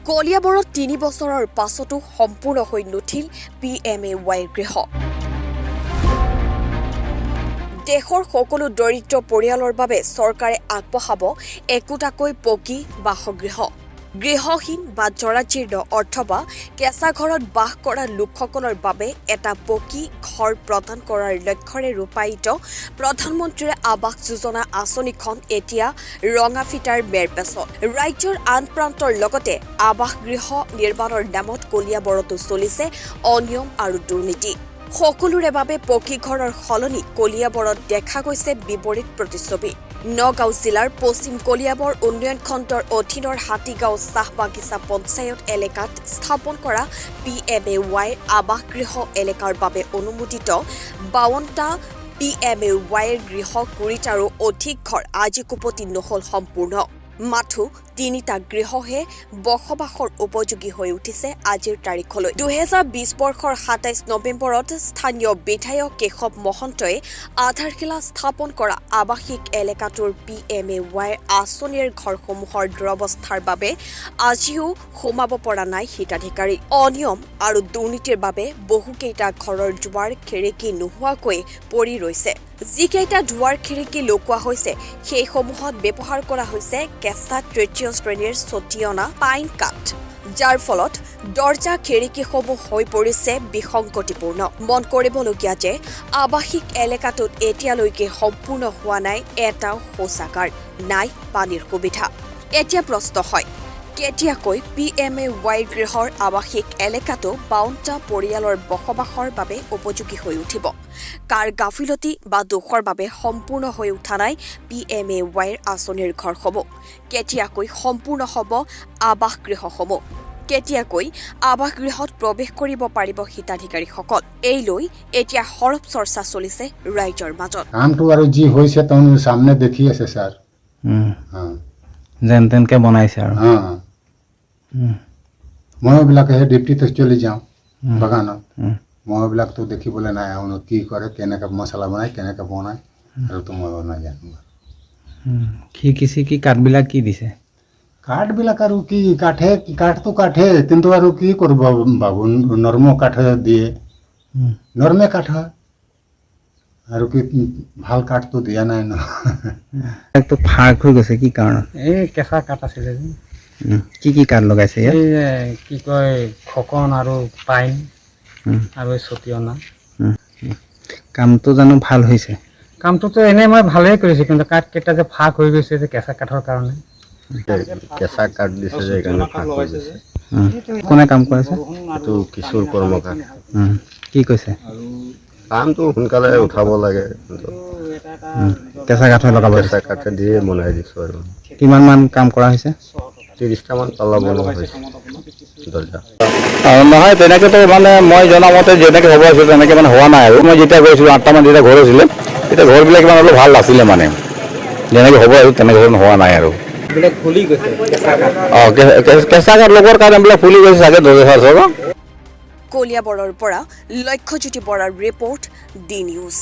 কলিয়াবৰত ৩ বছৰৰ পাছতো সম্পূৰ্ণ হৈ নুঠিল PMAY গৃহ। দেশৰ সকলো দৰিদ্ৰ পৰিয়ালৰ বাবে চৰকাৰে আগবঢ়াব একোটাকৈ পকী বাসগৃহ। গৃহহীন বা জৰাজীৰ্ণ অথবা কেঁচা ঘৰত বাস কৰা লোকসকলৰ বাবে এটা পকী ঘৰ প্ৰদান কৰাৰ লক্ষ্যৰে ৰূপায়িত প্ৰধানমন্ত্ৰীৰ আৱাস যোজনা আঁচনিখন এতিয়া ৰঙা ফিটাৰ মেৰপেচত। ৰাজ্যৰ আন প্ৰান্তৰ লগতে আৱাস গৃহ নিৰ্মাণৰ নামত কলিয়াবৰতো চলিছে অনিয়ম আৰু দুৰ্নীতি। সকলোৰে বাবে পকী ঘৰৰ সলনি কলিয়াবৰত দেখা গৈছে বিপৰীত প্ৰতিচ্ছবি। নগাঁও জিলাৰ পশ্চিম কলিয়াবৰ উন্নয়ন খণ্ডৰ অধীনৰ হাতীগাঁও চাহ বাগিচা পঞ্চায়ত এলেকাত স্থাপন কৰা PMAY আৱাস গৃহ এলেকাৰ বাবে অনুমোদিত 52টা PMAY গৃহ 20টাৰো অধিক ঘৰ আজি কোপতি নহ'ল সম্পূৰ্ণ। মাথো 3টা গৃহহে বসবাসৰ উপযোগী হৈ উঠিছে আজিৰ তাৰিখলৈ। 2020 বৰ্ষৰ 27 নৱেম্বৰত স্থানীয় বিধায়ক কেশৱ মহন্তই আধাৰশিলা স্থাপন কৰা আৱাসিক এলেকাটোৰ PMAY আঁচনিৰ ঘৰসমূহৰ দুৰৱস্থাৰ বাবে আজিও সোমাব পৰা নাই হিতাধিকাৰী। অনিয়ম আৰু দুৰ্নীতিৰ বাবে বহুকেইটা ঘৰৰ দুৱাৰ খিৰিকী নোহোৱাকৈ পৰি ৰৈছে। যিকেইটা দুৱাৰ খিৰিকী লগোৱা হৈছে সেইসমূহত ব্যৱহাৰ কৰা হৈছে কেঁচা তৃতীয় শ্ৰেণীৰ ছটিয়না পাইন কাঠ, যাৰ ফলত দৰ্জা খিৰিকীসমূহ হৈ পৰিছে বিসংগতিপূৰ্ণ। মন কৰিবলগীয়া যে আৱাসিক এলেকাটোত এতিয়ালৈকে সম্পূৰ্ণ হোৱা নাই এটাও শৌচাগাৰ, নাই পানীৰ সুবিধা। এতিয়া প্ৰশ্ন হয়, কেতিয়াকৈ PMAY গৃহৰ আৱাসিক এলেকাটো 52টা পৰিয়ালৰ বসবাসৰ বাবে উপযোগী হৈ উঠিব? কাৰ গাফিলতি বা দোষৰ বাবে সম্পূৰ্ণ হৈ উঠা নাই PMAY আঁচনিৰ ঘৰসমূহ? কেতিয়াকৈ সম্পূৰ্ণ হ'ব আৱাস গৃহসমূহ? কেতিয়াকৈ আৱাস গৃহত প্ৰৱেশ কৰিব পাৰিব হিতাধিকাৰীসকল? এই লৈ এতিয়া সৰব চৰ্চা চলিছে ৰাইজৰ মাজত। কামটো আৰু যি হৈছে তাৰ সামনে দেখি আছে ছাৰ, যেন তেনকে বনাইছে আৰু মইবিলাকে সেই ডিউটিতে চলি যাওঁ বাগানত, মইবিলাকতো দেখিবলৈ নাই আৰু কি কৰে, কেনেকৈ মছলা বনায়, কেনেকৈ বনায় আৰুতো মই নাজানো। কি কাঠবিলাক কি দিছে? কাঠবিলাক আৰু কি কাঠটো কাঠে, কিন্তু আৰু কি কৰিব বাবু, নৰ্ম কাঠ দিয়ে, নৰ্মে কাঠ হয় আৰু কি ভাল কাঠটো দিয়া নাই ন। ফাঁক হৈ গৈছে কি কাৰণ? এই কেঁচা কাঠ আছিলে যে। কি কাঠ লগাইছে ইয়াত? এই কি কয় খকন আৰু পাইন আৰু ছটিয়না। কামটো জানো ভাল হৈছে? কামটোতো এনেই মই ভালেই কৰিছোঁ, কিন্তু কাঠকেইটা যে ফাঁক হৈ গৈছে যে কেঁচা কাঠৰ কাৰণে। কেঁচা কাঠ দিছে যে সেইকাৰণে ফাঁক হৈ গৈছে। কোনে কাম কৰিছে? এইটো কিশোৰ কৰ্মকাৰ। কি কৈছে? কামটো সোনকালে উঠাব লাগে, কেঁচা কাঠে লগাব? কেঁচা কাঠে দিয়ে বনাই দিছোঁ আৰু। কিমান মান কাম কৰা হৈছে? 30টামান পাল্লা বনোৱা হৈছে দৰ্জা। নহয়, তেনেকৈতো মানে মই জনামতে যেনেকৈ হ'ব আছিল তেনেকৈ মানে হোৱা নাই আৰু। মই যেতিয়া গৈছিলোঁ 8টামান যেতিয়া ঘৰ হৈছিলে, তেতিয়া ঘৰবিলাক ইমান অলপ ভাল নাছিলে মানে, যেনেকৈ হ'ব আৰু তেনেকৈ হোৱা নাই আৰু। কেঁচা কাঠ লগৰ কাৰণে এইবিলাক ফুলি গৈছে চাগে দৰ্জা। কলিয়াবৰৰ পৰা লক্ষ্যজ্যোতি বৰাৰ ৰিপৰ্ট, ডি নিউজ।